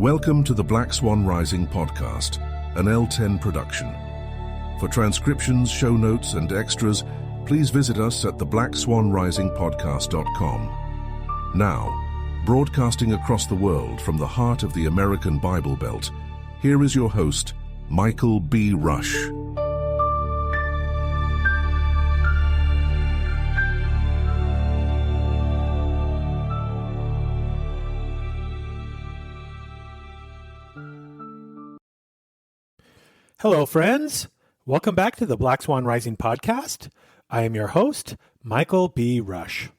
Welcome to the Black Swan Rising podcast, an L10 production. For transcriptions, show notes, and extras, please visit us at theblackswanrisingpodcast.com. Now, broadcasting across the world from the heart of the American Bible Belt, here is your host, Michael B. Rush. Hello, friends. Welcome back to the Black Swan Rising podcast. I am your host, Michael B. Rush.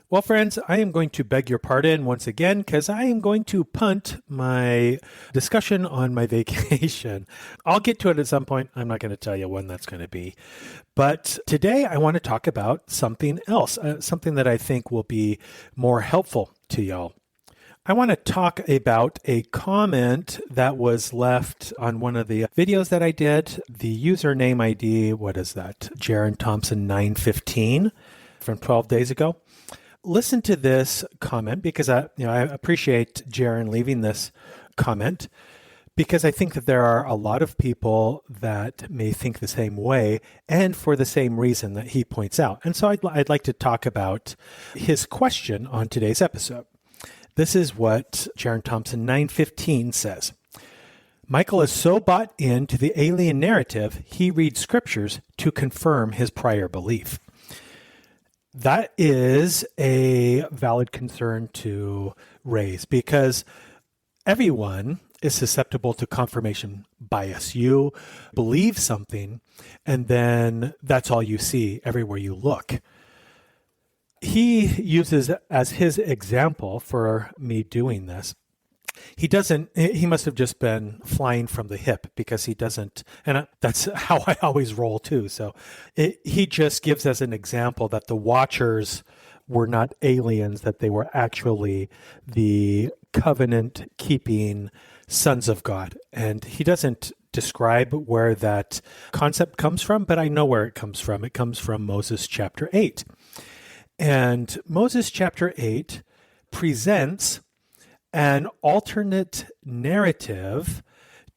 Well, friends, I am going to beg your pardon once again because I am going to punt my discussion on my vacation. I'll get to it at some point. I'm not going to tell you when that's going to be. But today I want to talk about something else, something that I think will be more helpful to y'all. I want to talk about a comment that was left on one of the videos that I did. The username ID, what is that? Jaron Thompson 915 from 12 days ago. Listen to this comment because I appreciate Jaron leaving this comment because I think that there are a lot of people that may think the same way and for the same reason that he points out. And so I'd like to talk about his question on today's episode. This is what Jaron Thompson 915 says. Michael is so bought into the alien narrative, he reads scriptures to confirm his prior belief. That is a valid concern to raise because everyone is susceptible to confirmation bias. You believe something, and then that's all you see everywhere you look. He uses as his example for me doing this. He must have just been flying from the hip because he doesn't, and that's how I always roll too. So he just gives as an example that the Watchers were not aliens, that they were actually the covenant-keeping sons of God. And he doesn't describe where that concept comes from, but I know where it comes from. It comes from Moses chapter 8. And Moses chapter 8 presents an alternate narrative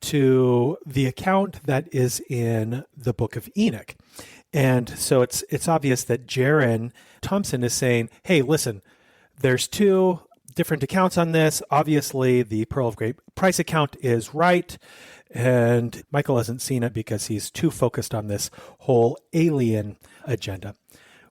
to the account that is in the Book of Enoch. And so it's obvious that Jaron Thompson is saying, hey, listen, there's two different accounts on this. Obviously, the Pearl of Great Price account is right. And Michael hasn't seen it because he's too focused on this whole alien agenda.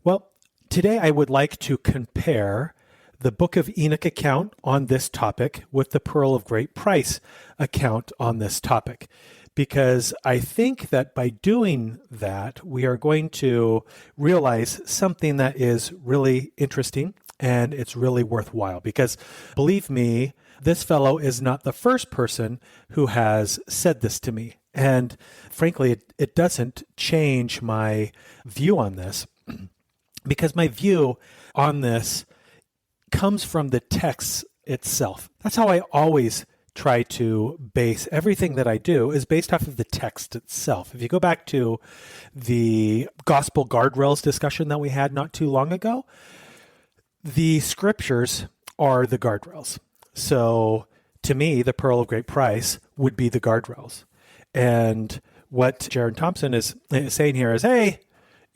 Well, today, I would like to compare the Book of Enoch account on this topic with the Pearl of Great Price account on this topic, because I think that by doing that, we are going to realize something that is really interesting and it's really worthwhile. Because believe me, this fellow is not the first person who has said this to me. And frankly, it doesn't change my view on this. Because my view on this comes from the text itself. That's how I always try to base everything that I do is based off of the text itself. If you go back to the gospel guardrails discussion that we had not too long ago, the scriptures are the guardrails. So to me, the Pearl of Great Price would be the guardrails. And what Jaron Thompson is saying here is, hey,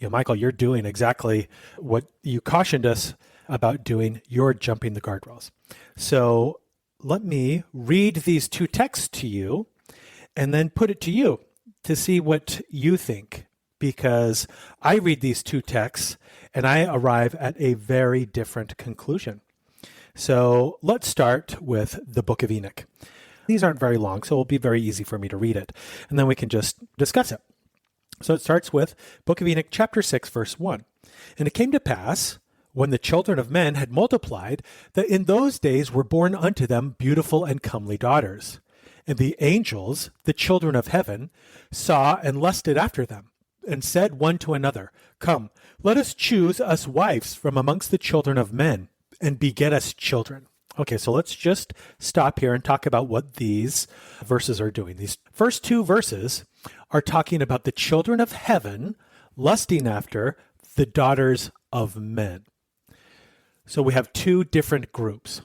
Michael, you're doing exactly what you cautioned us about doing. You're jumping the guardrails. So let me read these two texts to you and then put it to you to see what you think, because I read these two texts and I arrive at a very different conclusion. So let's start with the Book of Enoch. These aren't very long, so it'll be very easy for me to read it, and then we can just discuss it. So it starts with Book of Enoch, chapter 6, verse 1. And it came to pass, when the children of men had multiplied, that in those days were born unto them beautiful and comely daughters. And the angels, the children of heaven, saw and lusted after them, and said one to another, Come, let us choose us wives from amongst the children of men, and beget us children. Okay, so let's just stop here and talk about what these verses are doing. These first two verses are talking about the children of heaven lusting after the daughters of men. So we have two different groups.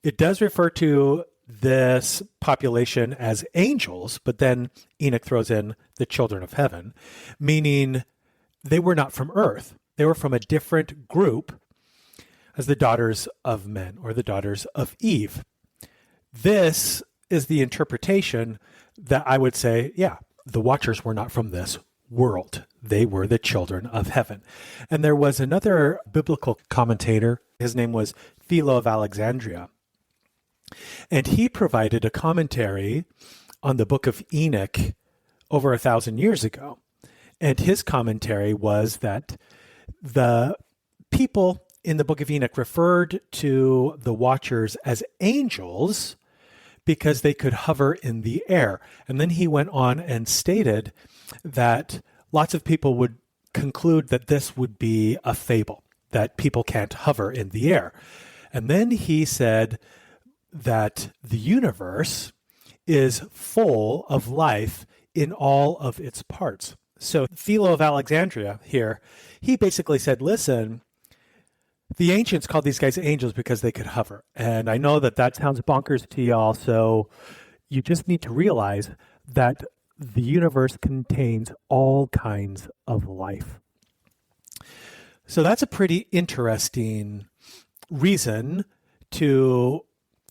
It does refer to this population as angels, but then Enoch throws in the children of heaven, meaning they were not from earth. They were from a different group as the daughters of men or the daughters of Eve. This is the interpretation that I would say, yeah, the watchers were not from this world. They were the children of heaven. And there was another biblical commentator. His name was Philo of Alexandria. And he provided a commentary on the Book of Enoch over 1,000 years ago. And his commentary was that the people in the Book of Enoch referred to the watchers as angels because they could hover in the air. And then he went on and stated that lots of people would conclude that this would be a fable, that people can't hover in the air. And then he said that the universe is full of life in all of its parts. So Philo of Alexandria here, he basically said, listen, the ancients called these guys angels because they could hover. And I know that that sounds bonkers to y'all, so you just need to realize that the universe contains all kinds of life. So that's a pretty interesting reason to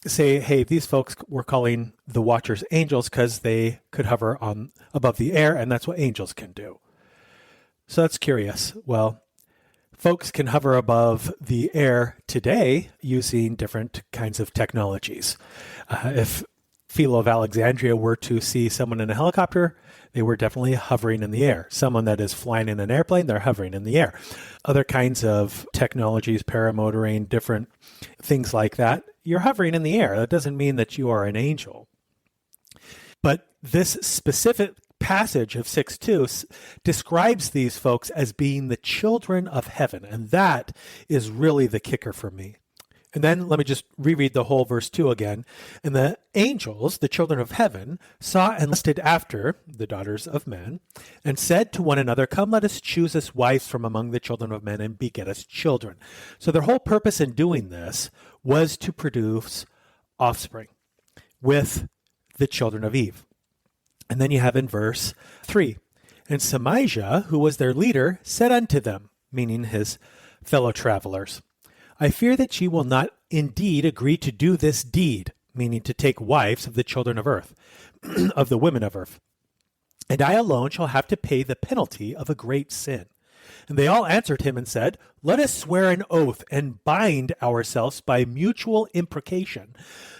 say, hey, these folks were calling the watchers angels because they could hover on above the air, and that's what angels can do. So that's curious. Well, folks can hover above the air today using different kinds of technologies. If Philo of Alexandria were to see someone in a helicopter, they were definitely hovering in the air. Someone that is flying in an airplane, they're hovering in the air. Other kinds of technologies, paramotoring, different things like that, you're hovering in the air. That doesn't mean that you are an angel. But this specific passage of 6:2 describes these folks as being the children of heaven. And that is really the kicker for me. And then let me just reread the whole verse 2 again. And the angels, the children of heaven, saw and lusted after the daughters of men, and said to one another, come, let us choose us wives from among the children of men and beget us children. So their whole purpose in doing this was to produce offspring with the children of Eve. And then you have in verse 3, and Semijah, who was their leader, said unto them, meaning his fellow travelers, I fear that ye will not indeed agree to do this deed, meaning to take wives of the children of earth, of the women of earth. And I alone shall have to pay the penalty of a great sin. And they all answered him and said, let us swear an oath and bind ourselves by mutual imprecation,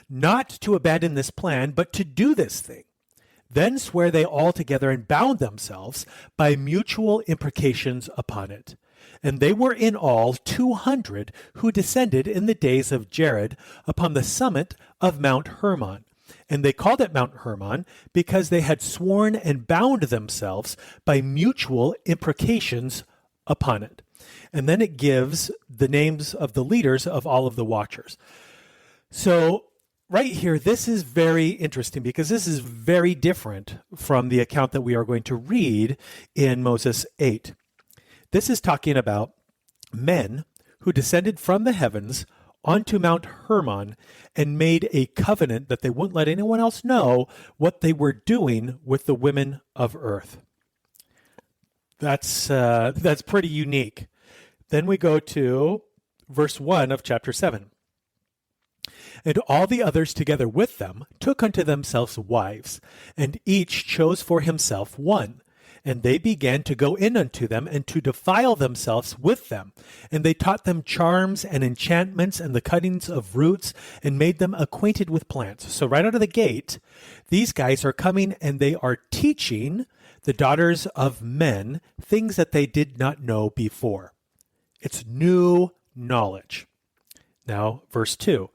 not to abandon this plan, but to do this thing. Then swear they all together and bound themselves by mutual imprecations upon it. And they were in all 200 who descended in the days of Jared upon the summit of Mount Hermon. And they called it Mount Hermon because they had sworn and bound themselves by mutual imprecations upon it. And then it gives the names of the leaders of all of the watchers. So right here, this is very interesting because this is very different from the account that we are going to read in Moses 8. This is talking about men who descended from the heavens onto Mount Hermon and made a covenant that they wouldn't let anyone else know what they were doing with the women of earth. That's pretty unique. Then we go to verse 1 of chapter 7. And all the others together with them took unto themselves wives, and each chose for himself one. And they began to go in unto them and to defile themselves with them. And they taught them charms and enchantments and the cuttings of roots and made them acquainted with plants. So right out of the gate, these guys are coming and they are teaching the daughters of men things that they did not know before. It's new knowledge. Now, verse 2.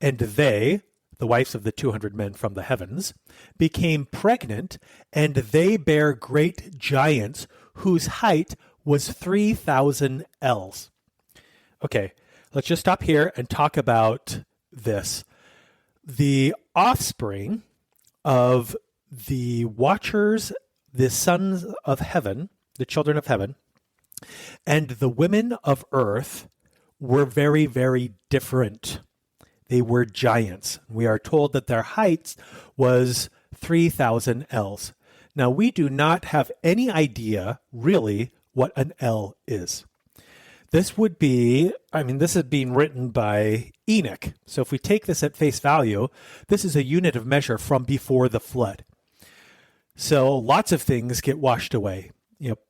And they, the wives of the 200 men from the heavens, became pregnant, and they bare great giants whose height was 3,000 ells. Okay, let's just stop here and talk about this. The offspring of the watchers, the sons of heaven, the children of heaven, and the women of earth were very, very different. They were giants. We are told that their height was 3,000 ells. Now, we do not have any idea really what an ell is. This would be, this is being written by Enoch. So if we take this at face value, this is a unit of measure from before the flood. So lots of things get washed away.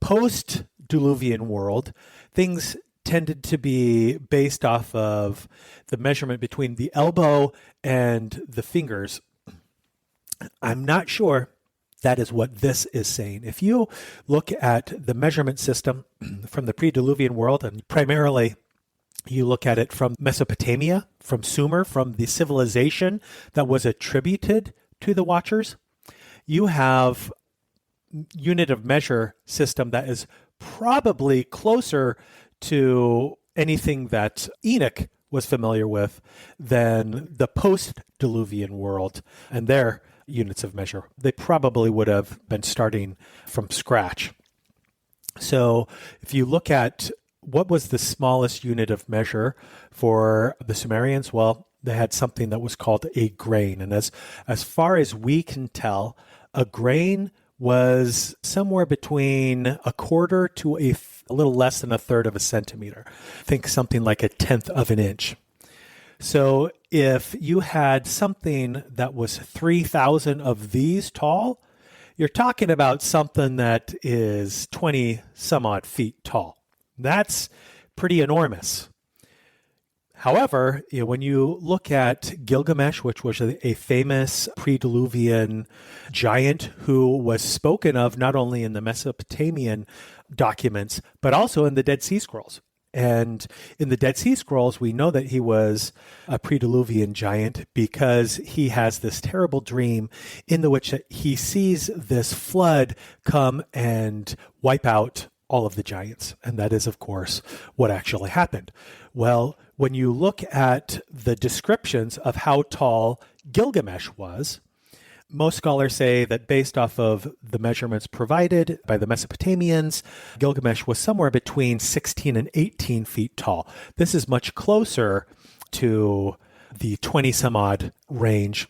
Post-Diluvian world, things tended to be based off of the measurement between the elbow and the fingers. I'm not sure that is what this is saying. If you look at the measurement system from the pre-Diluvian world, and primarily you look at it from Mesopotamia, from Sumer, from the civilization that was attributed to the Watchers, you have unit of measure system that is probably closer to anything that Enoch was familiar with than the post-Diluvian world and their units of measure. They probably would have been starting from scratch. So if you look at what was the smallest unit of measure for the Sumerians, well, they had something that was called a grain. And as far as we can tell, a grain was somewhere between a quarter to a little less than a third of a centimeter. Think something like a tenth of an inch. So if you had something that was 3,000 of these tall, you're talking about something that is 20 some odd feet tall. That's pretty enormous. However, when you look at Gilgamesh, which was a famous pre-Diluvian giant who was spoken of not only in the Mesopotamian documents, but also in the Dead Sea Scrolls. And in the Dead Sea Scrolls, we know that he was a pre-Diluvian giant because he has this terrible dream in which he sees this flood come and wipe out all of the giants. And that is, of course, what actually happened. Well, when you look at the descriptions of how tall Gilgamesh was, most scholars say that based off of the measurements provided by the Mesopotamians, Gilgamesh was somewhere between 16 and 18 feet tall. This is much closer to the 20 some odd range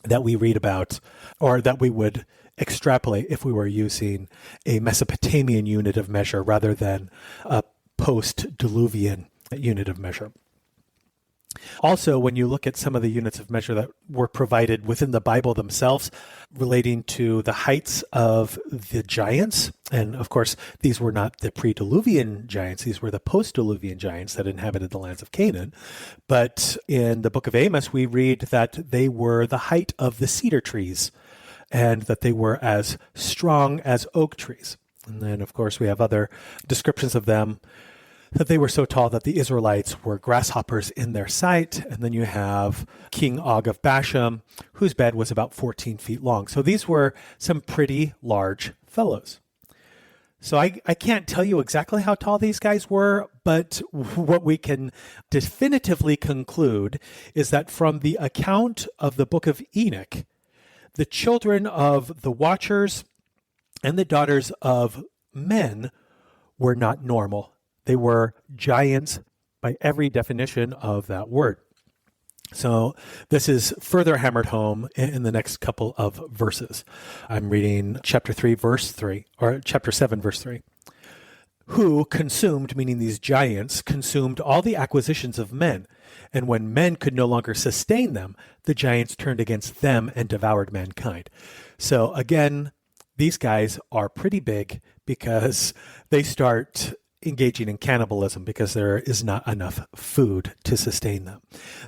that we read about, or that we would extrapolate if we were using a Mesopotamian unit of measure rather than a post-Diluvian unit of measure. Also, when you look at some of the units of measure that were provided within the Bible themselves relating to the heights of the giants, and of course, these were not the pre-Diluvian giants, these were the post-Diluvian giants that inhabited the lands of Canaan. But in the Book of Amos, we read that they were the height of the cedar trees and that they were as strong as oak trees. And then, of course, we have other descriptions of them that they were so tall that the Israelites were grasshoppers in their sight. And then you have King Og of Bashan, whose bed was about 14 feet long. So these were some pretty large fellows. So I can't tell you exactly how tall these guys were, but what we can definitively conclude is that from the account of the Book of Enoch, the children of the Watchers and the daughters of men were not normal. They were giants by every definition of that word. So this is further hammered home in the next couple of verses. I'm reading chapter 3, verse 3, or chapter 7, verse 3. Who consumed, meaning these giants, consumed all the acquisitions of men. And when men could no longer sustain them, the giants turned against them and devoured mankind. So again, these guys are pretty big because they start engaging in cannibalism because there is not enough food to sustain them.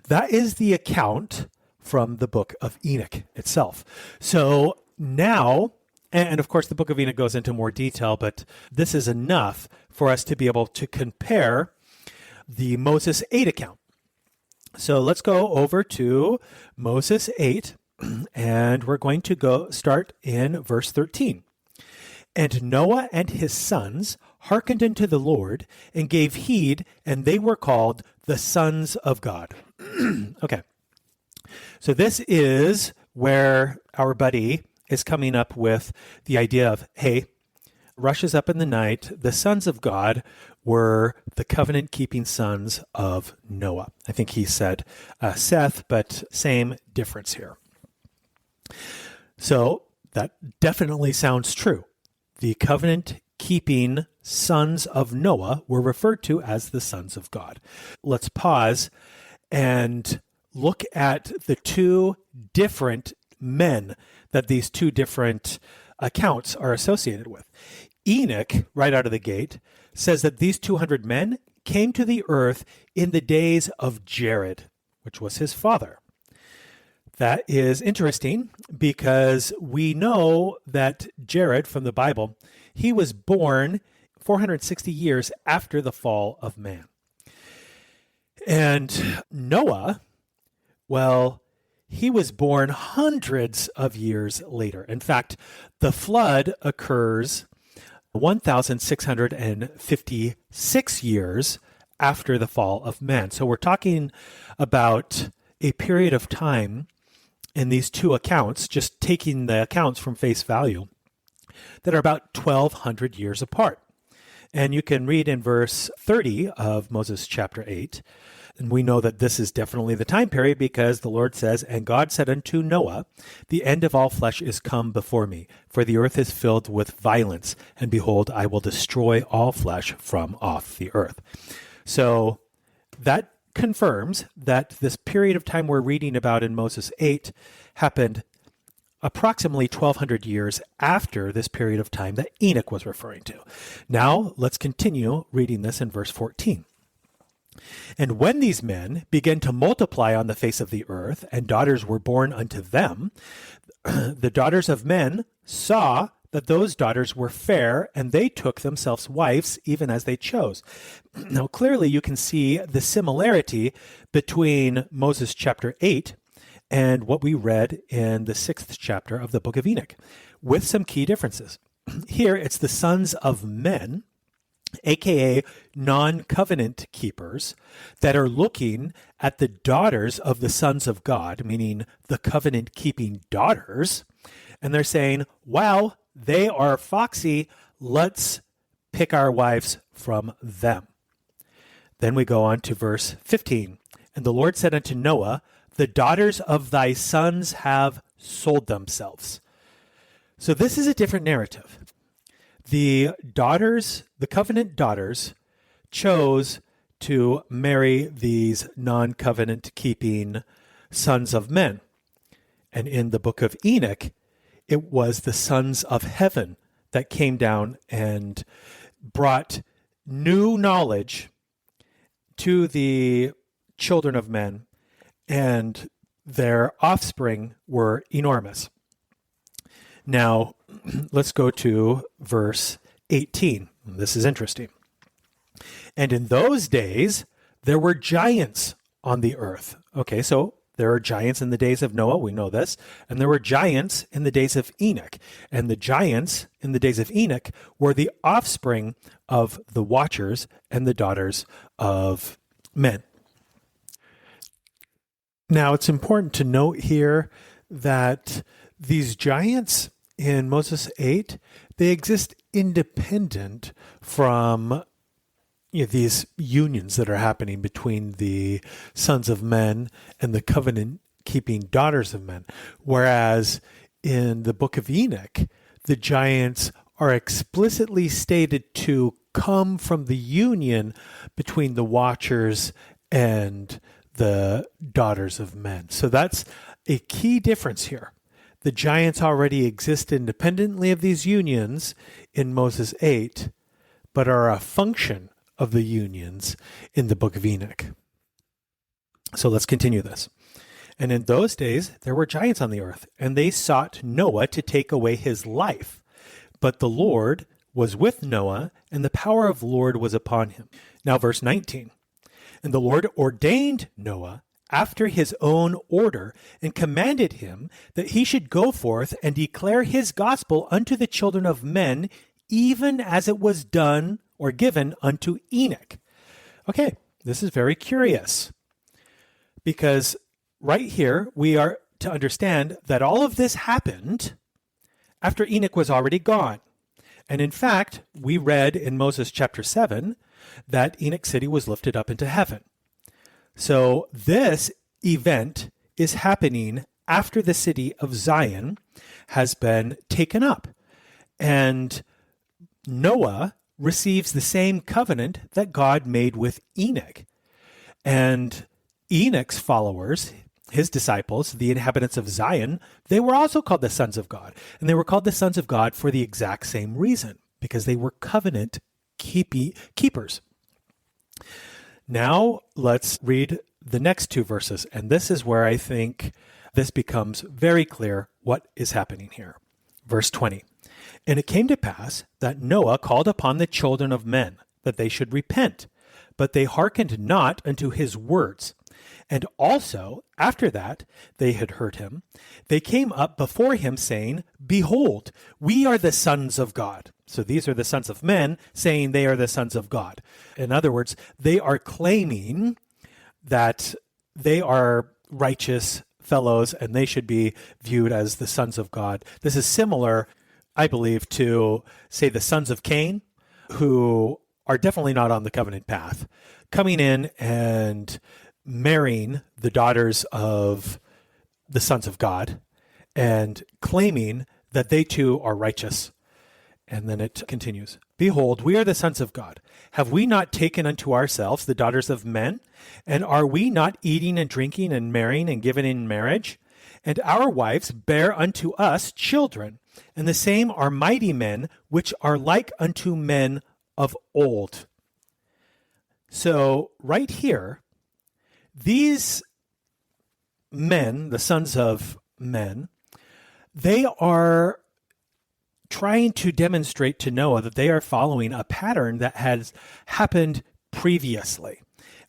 That is the account from the Book of Enoch itself. So now, and of course the Book of Enoch goes into more detail, but this is enough for us to be able to compare the Moses 8 account. So let's go over to Moses 8, and we're going to start in verse 13. And Noah and his sons hearkened unto the Lord and gave heed, and they were called the sons of God. Okay. So this is where our buddy is coming up with the idea of, hey, rushes up in the night. The sons of God were the covenant-keeping sons of Noah. I think he said Seth, but same difference here. So that definitely sounds true. The covenant-keeping sons of Noah were referred to as the sons of God. Let's pause and look at the two different men that these two different accounts are associated with. Enoch, right out of the gate, says that these 200 men came to the earth in the days of Jared, which was his father. That is interesting because we know that Jared from the Bible, he was born 460 years after the fall of man. And Noah, well, he was born hundreds of years later. In fact, the flood occurs 1,656 years after the fall of man. So we're talking about a period of time in these two accounts, just taking the accounts from face value, that are about 1,200 years apart. And you can read in verse 30 of Moses chapter 8, and we know that this is definitely the time period because the Lord says, "And God said unto Noah, the end of all flesh is come before me, for the earth is filled with violence, and behold, I will destroy all flesh from off the earth." So that confirms that this period of time we're reading about in Moses 8 happened approximately 1,200 years after this period of time that Enoch was referring to. Now, let's continue reading this in verse 14. "And when these men began to multiply on the face of the earth, and daughters were born unto them, the daughters of men saw that those daughters were fair, and they took themselves wives, even as they chose." Now, clearly you can see the similarity between Moses chapter 8 and what we read in the 6th chapter of the Book of Enoch, with some key differences. Here, it's the sons of men, aka non-covenant keepers, that are looking at the daughters of the sons of God, meaning the covenant-keeping daughters, and they're saying, wow, they are foxy, let's pick our wives from them. Then we go on to verse 15. "And the Lord said unto Noah, the daughters of thy sons have sold themselves." So this is a different narrative. The daughters, the covenant daughters, chose to marry these non-covenant keeping sons of men. And in the book of Enoch, it was the sons of heaven that came down and brought new knowledge to the children of men, and their offspring were enormous. Now, let's go to verse 18. This is interesting. "And in those days, there were giants on the earth." Okay, so there are giants in the days of Noah, we know this, and there were giants in the days of Enoch. And the giants in the days of Enoch were the offspring of the watchers and the daughters of men. Now, it's important to note here that these giants in Moses 8, they exist independent from these unions that are happening between the sons of men and the covenant-keeping daughters of men. Whereas in the book of Enoch, the giants are explicitly stated to come from the union between the watchers and the daughters of men. So that's a key difference here. The giants already exist independently of these unions in Moses 8, but are a function of the unions in the book of Enoch. So let's continue this. "And in those days there were giants on the earth, and they sought Noah to take away his life. But the Lord was with Noah, and the power of the Lord was upon him." Now verse 19. "And the Lord ordained Noah after his own order, and commanded him that he should go forth and declare his gospel unto the children of men, even as it was done or given unto Enoch." Okay, this is very curious, because right here we are to understand that all of this happened after Enoch was already gone. And in fact, we read in Moses chapter 7 that Enoch City was lifted up into heaven. So this event is happening after the city of Zion has been taken up. And Noah receives the same covenant that God made with Enoch. And Enoch's followers, his disciples, the inhabitants of Zion, they were also called the sons of God. And they were called the sons of God for the exact same reason, because they were covenant keepers. Now let's read the next two verses. And this is where I think this becomes very clear what is happening here. Verse 20. And it came to pass that Noah called upon the children of men that they should repent, but they hearkened not unto his words. And also, after that they had heard him, they came up before him, saying, Behold, we are the sons of God. So these are the sons of men saying they are the sons of God. In other words, they are claiming that they are righteous fellows and they should be viewed as the sons of God. This is similar, I believe, to, say, the sons of Cain, who are definitely not on the covenant path, coming in and marrying the daughters of the sons of God and claiming that they too are righteous. And then it continues, Behold, we are the sons of God. Have we not taken unto ourselves the daughters of men? And are we not eating and drinking and marrying and giving in marriage? And our wives bear unto us children, and the same are mighty men, which are like unto men of old. So right here, these men, the sons of men, they are trying to demonstrate to Noah that they are following a pattern that has happened previously.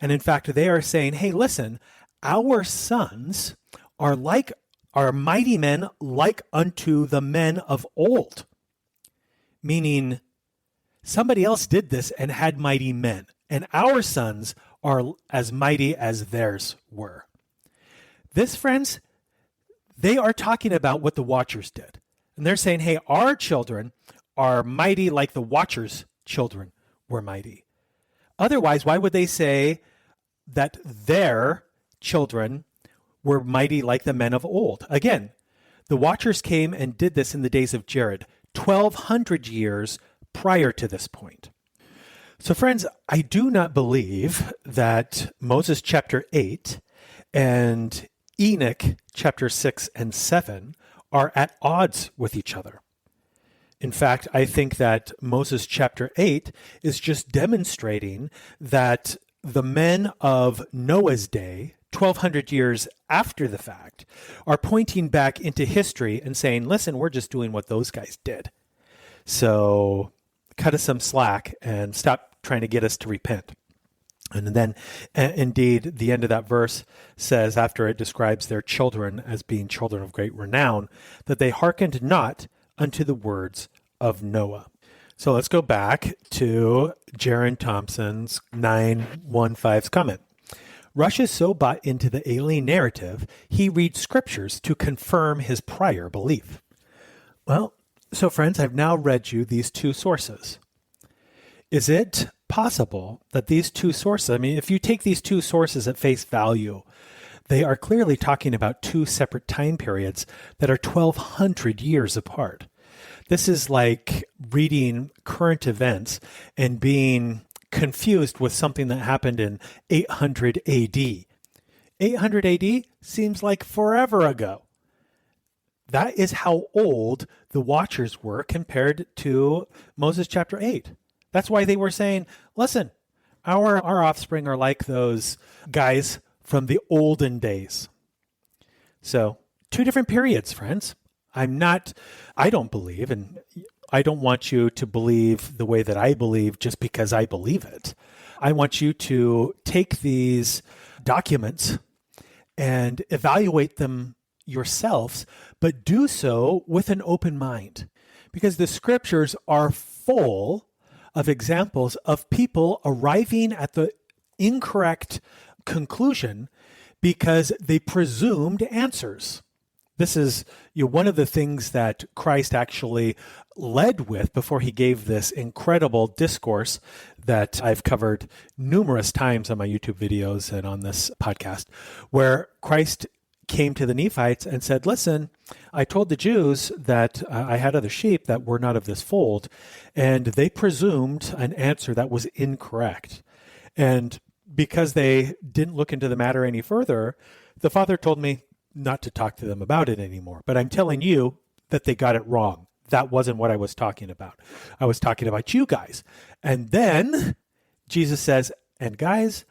And in fact, they are saying, hey, listen, our sons are mighty men like unto the men of old. Meaning somebody else did this and had mighty men, and our sons are as mighty as theirs were. This, friends, they are talking about what the Watchers did. And they're saying, hey, our children are mighty like the Watchers' children were mighty. Otherwise, why would they say that their children were mighty like the men of old? Again, the Watchers came and did this in the days of Jared, 1,200 years prior to this point. So friends, I do not believe that Moses chapter 8 and Enoch chapter 6 and 7 are at odds with each other. In fact, I think that Moses chapter 8 is just demonstrating that the men of Noah's day, 1,200 years after the fact, are pointing back into history and saying, listen, we're just doing what those guys did. So cut us some slack and stop trying to get us to repent. And then, indeed, the end of that verse says, after it describes their children as being children of great renown, that they hearkened not unto the words of Noah. So let's go back to Jaron Thompson's 915's comment. Rush is so bought into the alien narrative, he reads scriptures to confirm his prior belief. Well, so friends, I've now read you these two sources. Is it possible that these two sources, if you take these two sources at face value, they are clearly talking about two separate time periods that are 1,200 years apart. This is like reading current events and being confused with something that happened in 800 AD. 800 AD seems like forever ago. That is how old the Watchers were compared to Moses chapter 8. That's why they were saying, listen, our offspring are like those guys from the olden days. So, two different periods, friends. I don't believe, and I don't want you to believe the way that I believe just because I believe it. I want you to take these documents and evaluate them yourselves, but do so with an open mind, because the scriptures are full of examples of people arriving at the incorrect conclusion because they presumed answers. This is one of the things that Christ actually led with before he gave this incredible discourse that I've covered numerous times on my YouTube videos and on this podcast, where Christ came to the Nephites and said, listen, I told the Jews that I had other sheep that were not of this fold, and they presumed an answer that was incorrect. And because they didn't look into the matter any further, the Father told me not to talk to them about it anymore. But I'm telling you that they got it wrong. That wasn't what I was talking about. I was talking about you guys. And then Jesus says, and guys,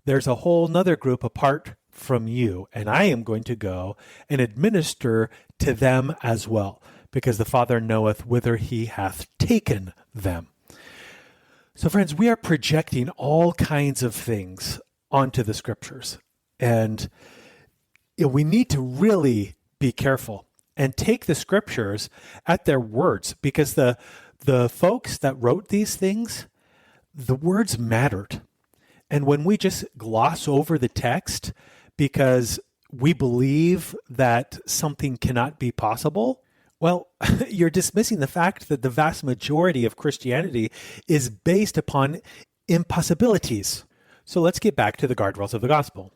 there's a whole nother group apart from you, and I am going to go and administer to them as well, because the Father knoweth whither he hath taken them. So friends, we are projecting all kinds of things onto the scriptures, and we need to really be careful and take the scriptures at their words, because the folks that wrote these things, the words mattered. And when we just gloss over the text because we believe that something cannot be possible, well, you're dismissing the fact that the vast majority of Christianity is based upon impossibilities. So let's get back to the guardrails of the gospel.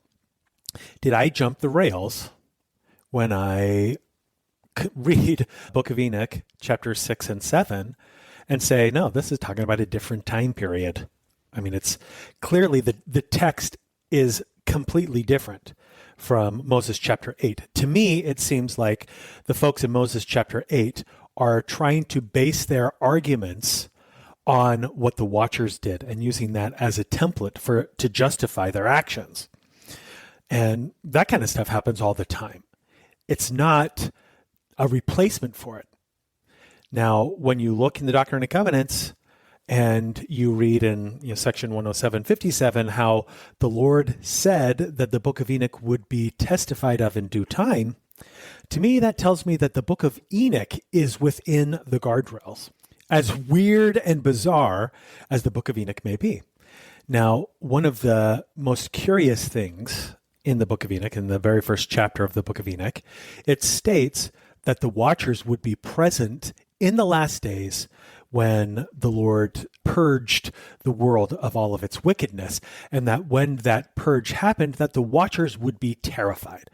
Did I jump the rails when I read Book of Enoch, chapters 6 and 7, and say, no, this is talking about a different time period? I mean, it's clearly the text is completely different from Moses chapter 8. To me, it seems like the folks in Moses chapter 8 are trying to base their arguments on what the Watchers did and using that as a template to justify their actions. And that kind of stuff happens all the time. It's not a replacement for it. Now, when you look in the Doctrine and Covenants, and you read in section 107:57 how the Lord said that the Book of Enoch would be testified of in due time, to me that tells me that the Book of Enoch is within the guardrails, as weird and bizarre as the Book of Enoch may be. Now, one of the most curious things in the Book of Enoch, in the very first chapter of the Book of Enoch, it states that the Watchers would be present in the last days when the Lord purged the world of all of its wickedness, and that when that purge happened, that the Watchers would be terrified.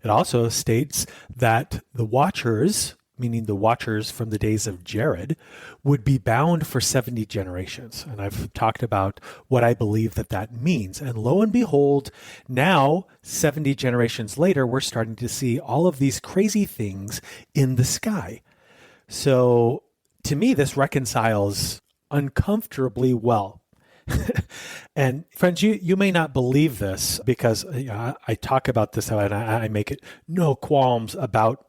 It also states that the Watchers, meaning the Watchers from the days of Jared, would be bound for 70 generations. And I've talked about what I believe that means. And lo and behold, now, 70 generations later, we're starting to see all of these crazy things in the sky. So to me, this reconciles uncomfortably well. And friends, you may not believe this because I talk about this and I make it no qualms about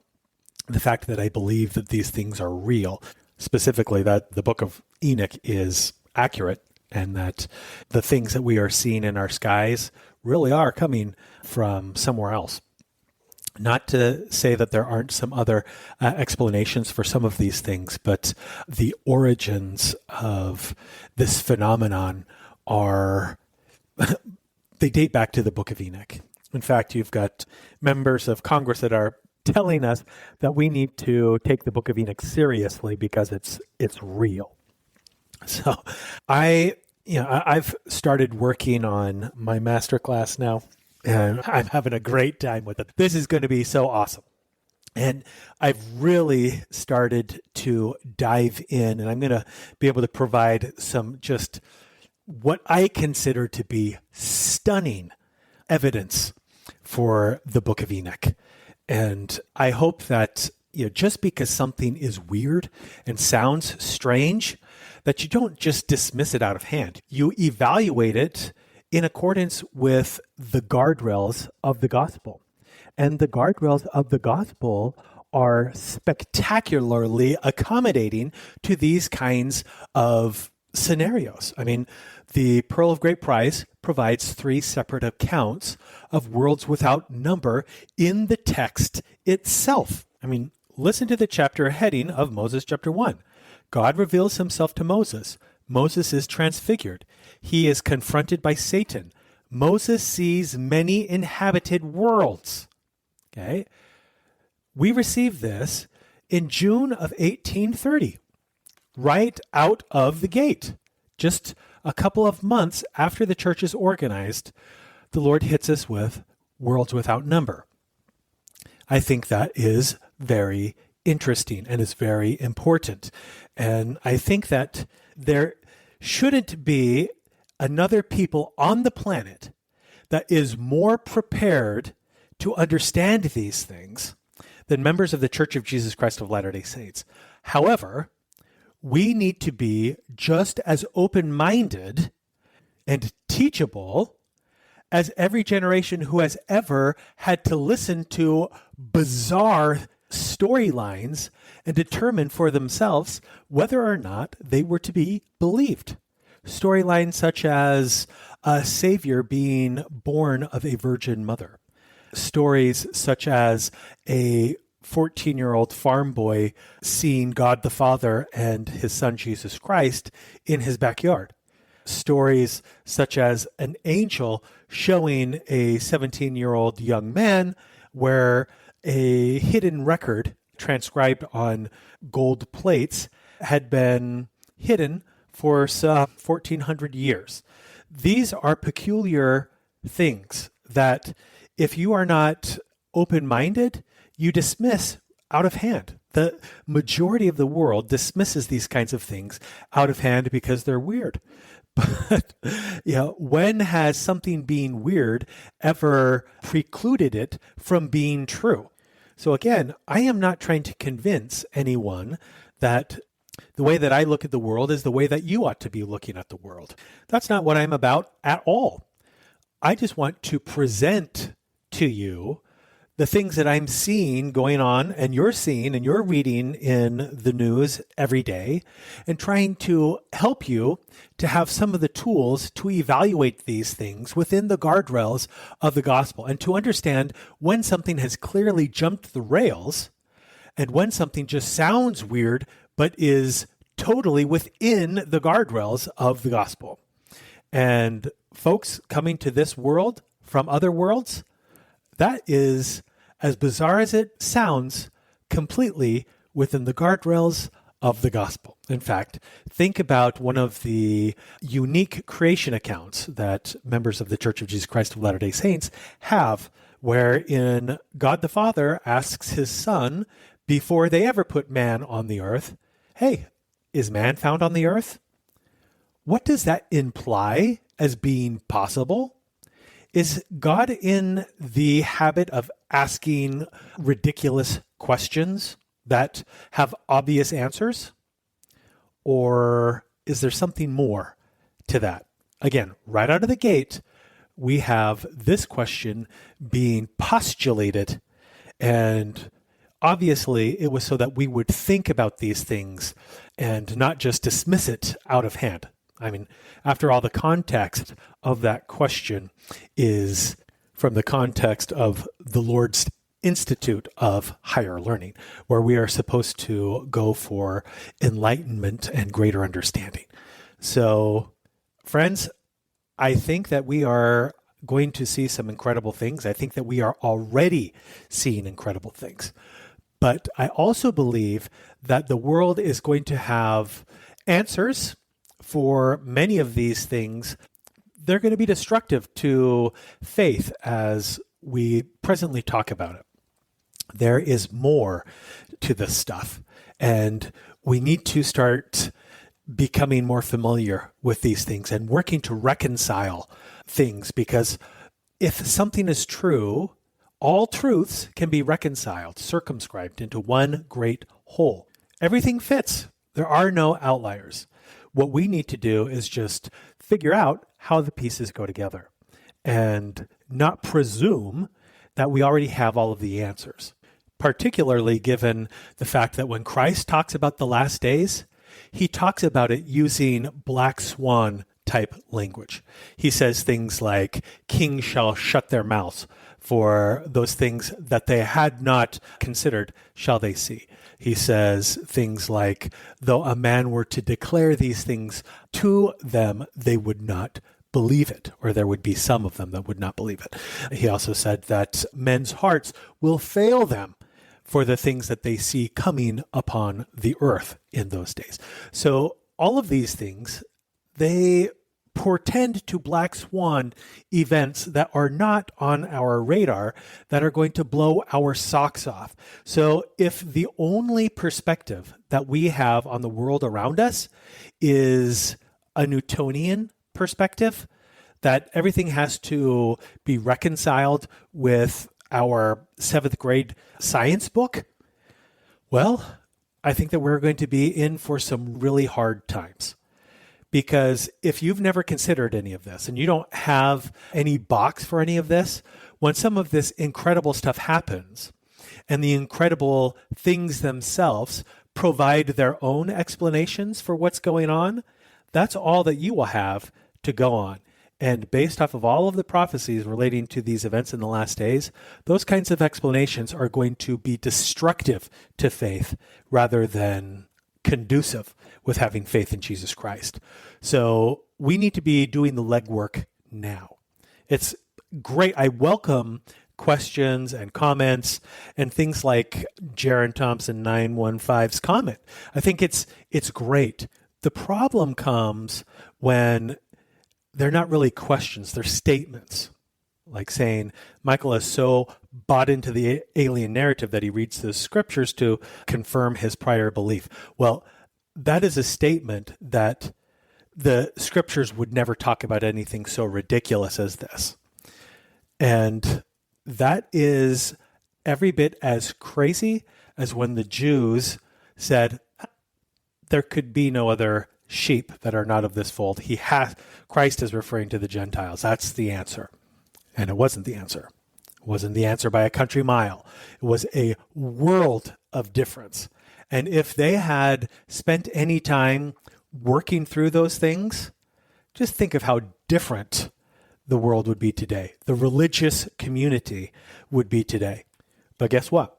the fact that I believe that these things are real, specifically that the Book of Enoch is accurate and that the things that we are seeing in our skies really are coming from somewhere else. Not to say that there aren't some other explanations for some of these things, but the origins of this phenomenon they date back to the Book of Enoch. In fact, you've got members of Congress that are telling us that we need to take the Book of Enoch seriously because it's real. So I've started working on my masterclass now. And I'm having a great time with it. This is going to be so awesome. And I've really started to dive in, and I'm going to be able to provide some just what I consider to be stunning evidence for the Book of Enoch. And I hope that just because something is weird and sounds strange, that you don't just dismiss it out of hand. You evaluate it in accordance with the guardrails of the gospel. And the guardrails of the gospel are spectacularly accommodating to these kinds of scenarios. I mean, the Pearl of Great Price provides 3 separate accounts of worlds without number in the text itself. I mean, listen to the chapter heading of Moses chapter 1. God reveals himself to Moses. Moses is transfigured. He is confronted by Satan. Moses sees many inhabited worlds. Okay? We received this in June of 1830, right out of the gate. Just a couple of months after the church is organized, the Lord hits us with worlds without number. I think that is very interesting and is very important. And I think that there shouldn't be another people on the planet that is more prepared to understand these things than members of the Church of Jesus Christ of Latter-day Saints. However, we need to be just as open-minded and teachable as every generation who has ever had to listen to bizarre storylines and determine for themselves whether or not they were to be believed. Storylines such as a savior being born of a virgin mother. Stories such as a 14-year-old farm boy seeing God the Father and his son Jesus Christ in his backyard. Stories such as an angel showing a 17-year-old young man where a hidden record transcribed on gold plates had been hidden for some 1,400 years. These are peculiar things that if you are not open-minded, you dismiss out of hand. The majority of the world dismisses these kinds of things out of hand because they're weird. But when has something being weird ever precluded it from being true? So again, I am not trying to convince anyone that the way that I look at the world is the way that you ought to be looking at the world. That's not what I'm about at all. I just want to present to you the things that I'm seeing going on and you're seeing and you're reading in the news every day, and trying to help you to have some of the tools to evaluate these things within the guardrails of the gospel and to understand when something has clearly jumped the rails and when something just sounds weird but is totally within the guardrails of the gospel. And folks coming to this world from other worlds, that is, as bizarre as it sounds, completely within the guardrails of the gospel. In fact, think about one of the unique creation accounts that members of the Church of Jesus Christ of Latter-day Saints have, wherein God the Father asks his Son, before they ever put man on the earth, hey, is man found on the earth? What does that imply as being possible? Is God in the habit of asking ridiculous questions that have obvious answers? Or is there something more to that? Again, right out of the gate, we have this question being postulated, and obviously it was so that we would think about these things and not just dismiss it out of hand. I mean, after all, the context of that question is from the context of the Lord's Institute of Higher Learning, where we are supposed to go for enlightenment and greater understanding. So, friends, I think that we are going to see some incredible things. I think that we are already seeing incredible things. But I also believe that the world is going to have answers for many of these things. They're going to be destructive to faith as we presently talk about it. There is more to this stuff, and we need to start becoming more familiar with these things and working to reconcile things, because if something is true, all truths can be reconciled, circumscribed into one great whole. Everything fits. There are no outliers. What we need to do is just figure out how the pieces go together and not presume that we already have all of the answers, particularly given the fact that when Christ talks about the last days, he talks about it using black swan type language. He says things like, kings shall shut their mouths, for those things that they had not considered shall they see. He says things like, though a man were to declare these things to them, they would not believe it, or there would be some of them that would not believe it. He also said that men's hearts will fail them, for the things that they see coming upon the earth in those days. So all of these things, they portend to black swan events that are not on our radar, that are going to blow our socks off. So if the only perspective that we have on the world around us is a Newtonian perspective, that everything has to be reconciled with our 7th grade science book, well, I think that we're going to be in for some really hard times. Because if you've never considered any of this and you don't have any box for any of this, when some of this incredible stuff happens and the incredible things themselves provide their own explanations for what's going on, that's all that you will have to go on. And based off of all of the prophecies relating to these events in the last days, those kinds of explanations are going to be destructive to faith rather than conducive with having faith in Jesus Christ. So we need to be doing the legwork now. It's great. I welcome questions and comments and things like Jaron Thompson 915's comment. I think it's great. The problem comes when they're not really questions, they're statements. Like saying, Michael is so bought into the alien narrative that he reads the scriptures to confirm his prior belief. Well, that is a statement that the scriptures would never talk about anything so ridiculous as this. And that is every bit as crazy as when the Jews said, there could be no other sheep that are not of this fold. Christ is referring to the Gentiles. That's the answer. And it wasn't the answer. It wasn't the answer by a country mile. It was a world of difference. And if they had spent any time working through those things, just think of how different the world would be today. The religious community would be today. But guess what?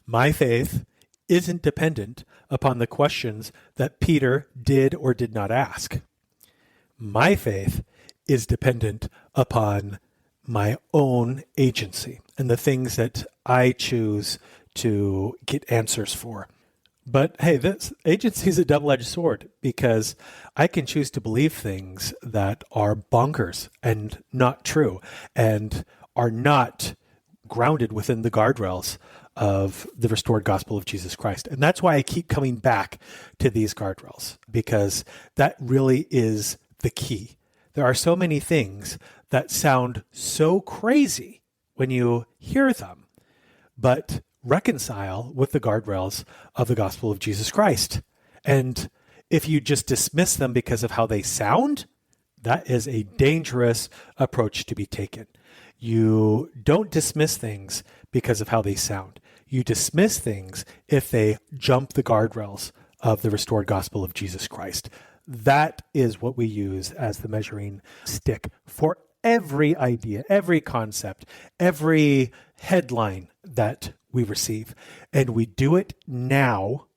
My faith isn't dependent upon the questions that Peter did or did not ask. My faith is dependent upon my own agency and the things that I choose to get answers for. But hey, this agency is a double-edged sword because I can choose to believe things that are bonkers and not true and are not grounded within the guardrails of the restored gospel of Jesus Christ. And that's why I keep coming back to these guardrails, because that really is the key. There are so many things that sound so crazy when you hear them, but reconcile with the guardrails of the gospel of Jesus Christ. And if you just dismiss them because of how they sound, that is a dangerous approach to be taken. You don't dismiss things because of how they sound. You dismiss things if they jump the guardrails of the restored gospel of Jesus Christ. That is what we use as the measuring stick for every idea, every concept, every headline that we receive. And we do it now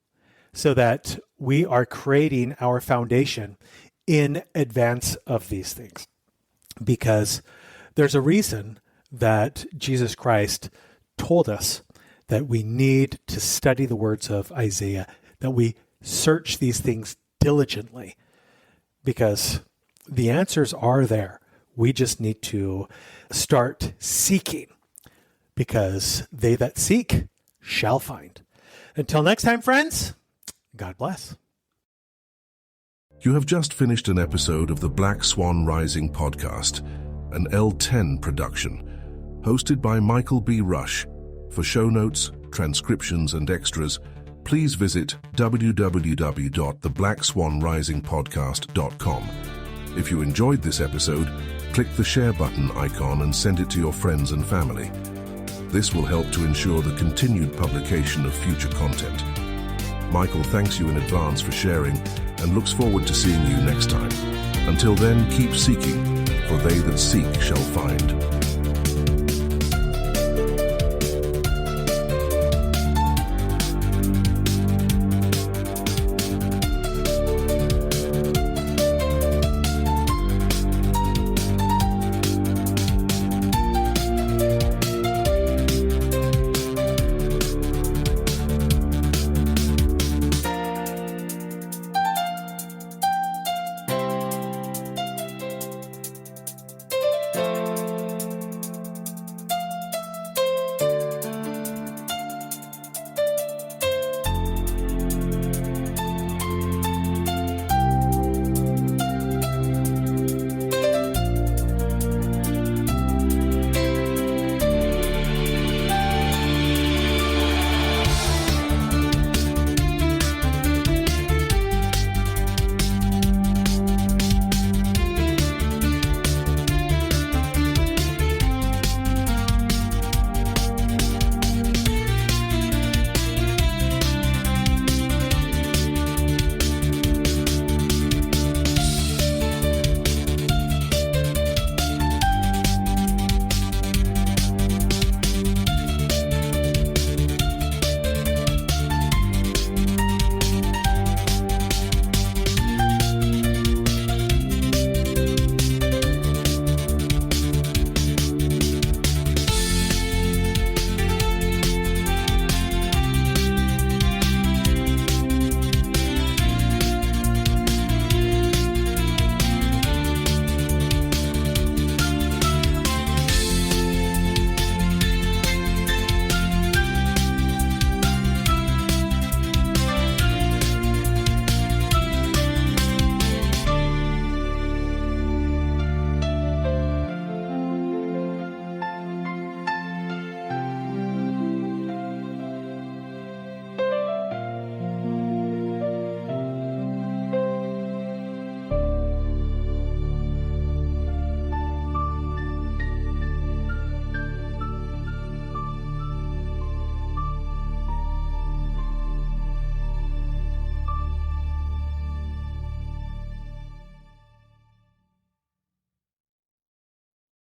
so that we are creating our foundation in advance of these things. Because there's a reason that Jesus Christ told us that we need to study the words of Isaiah, that we search these things diligently, because the answers are there. We just need to start seeking, because they that seek shall find. Until next time, friends, God bless. You have just finished an episode of the Black Swan Rising podcast, an L10 production, hosted by Michael B. Rush. For show notes, transcriptions, and extras, please visit www.theblackswanrisingpodcast.com. If you enjoyed this episode, click the share button icon and send it to your friends and family. This will help to ensure the continued publication of future content. Michael thanks you in advance for sharing and looks forward to seeing you next time. Until then, keep seeking, for they that seek shall find.